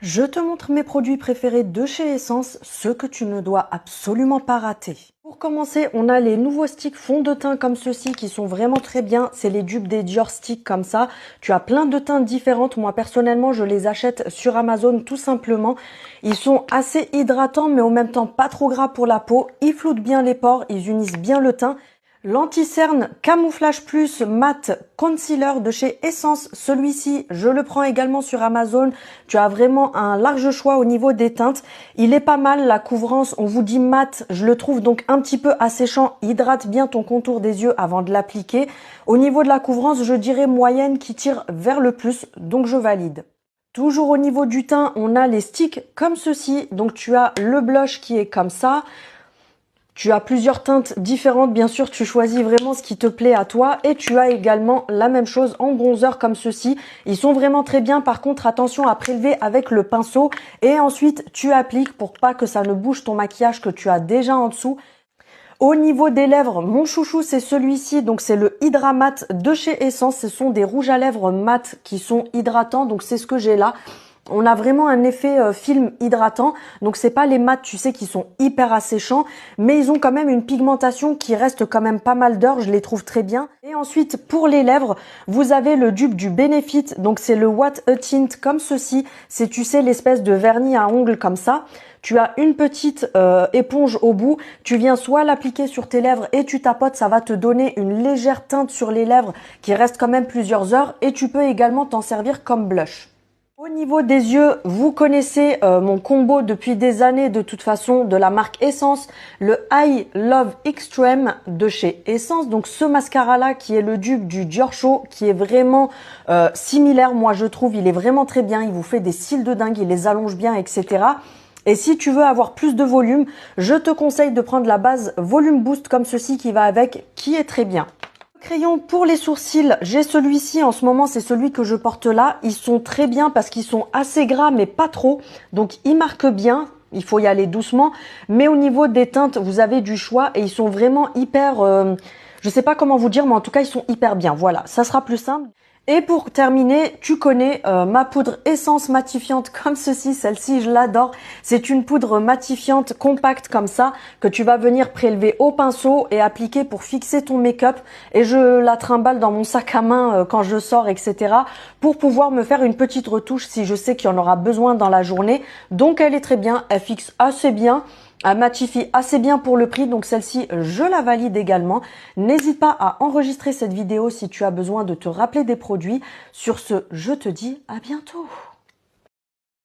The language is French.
Je te montre mes produits préférés de chez Essence, ceux que tu ne dois absolument pas rater. Pour commencer, on a les nouveaux sticks fond de teint comme ceux-ci qui sont vraiment très bien. C'est les dupes des Dior Sticks comme ça. Tu as plein de teintes différentes. Moi, personnellement, je les achète sur Amazon tout simplement. Ils sont assez hydratants, mais en même temps pas trop gras pour la peau. Ils floutent bien les pores, ils unissent bien le teint. L'anti-cerne Camouflage Plus Matte Concealer de chez Essence. Celui-ci, je le prends également sur Amazon. Tu as vraiment un large choix au niveau des teintes. Il est pas mal, la couvrance, on vous dit mat. Je le trouve donc un petit peu asséchant. Hydrate bien ton contour des yeux avant de l'appliquer. Au niveau de la couvrance, je dirais moyenne qui tire vers le plus, donc je valide. Toujours au niveau du teint, on a les sticks comme ceci. Donc tu as le blush qui est comme ça. Tu as plusieurs teintes différentes, bien sûr, tu choisis vraiment ce qui te plaît à toi. Et tu as également la même chose en bronzer comme ceci. Ils sont vraiment très bien. Par contre, attention à prélever avec le pinceau. Et ensuite, tu appliques pour pas que ça ne bouge ton maquillage que tu as déjà en dessous. Au niveau des lèvres, mon chouchou, c'est celui-ci. Donc, c'est le Hydra Matte de chez Essence. Ce sont des rouges à lèvres mat qui sont hydratants. Donc, c'est ce que j'ai là. On a vraiment un effet film hydratant, donc c'est pas les mats, tu sais, qui sont hyper asséchants, mais ils ont quand même une pigmentation qui reste quand même pas mal d'heures, je les trouve très bien. Et ensuite, pour les lèvres, vous avez le dupe du Benefit, donc c'est le What a Tint comme ceci, c'est, tu sais, l'espèce de vernis à ongles comme ça. Tu as une petite éponge au bout, tu viens soit l'appliquer sur tes lèvres et tu tapotes, ça va te donner une légère teinte sur les lèvres qui reste quand même plusieurs heures, et tu peux également t'en servir comme blush. Au niveau des yeux, vous connaissez mon combo depuis des années de toute façon de la marque Essence, le I Love Extreme de chez Essence. Donc ce mascara là qui est le dupe du Dior Show, qui est vraiment similaire, moi je trouve, il est vraiment très bien, il vous fait des cils de dingue, il les allonge bien, etc. Et si tu veux avoir plus de volume, je te conseille de prendre la base Volume Boost comme ceci qui va avec, qui est très bien. Crayon pour les sourcils, j'ai celui-ci en ce moment, c'est celui que je porte là. Ils sont très bien parce qu'ils sont assez gras mais pas trop, donc ils marquent bien. Il faut y aller doucement, mais au niveau des teintes, vous avez du choix et ils sont vraiment hyper, je sais pas comment vous dire, mais en tout cas ils sont hyper bien. Voilà, ça sera plus simple. Et pour terminer, tu connais ma poudre essence matifiante comme ceci, celle-ci je l'adore. C'est une poudre matifiante compacte comme ça que tu vas venir prélever au pinceau et appliquer pour fixer ton make-up. Et je la trimballe dans mon sac à main quand je sors, etc. pour pouvoir me faire une petite retouche si je sais qu'il y en aura besoin dans la journée. Donc elle est très bien, elle fixe assez bien. Elle matifie assez bien pour le prix, donc celle-ci, je la valide également. N'hésite pas à enregistrer cette vidéo si tu as besoin de te rappeler des produits. Sur ce, je te dis à bientôt.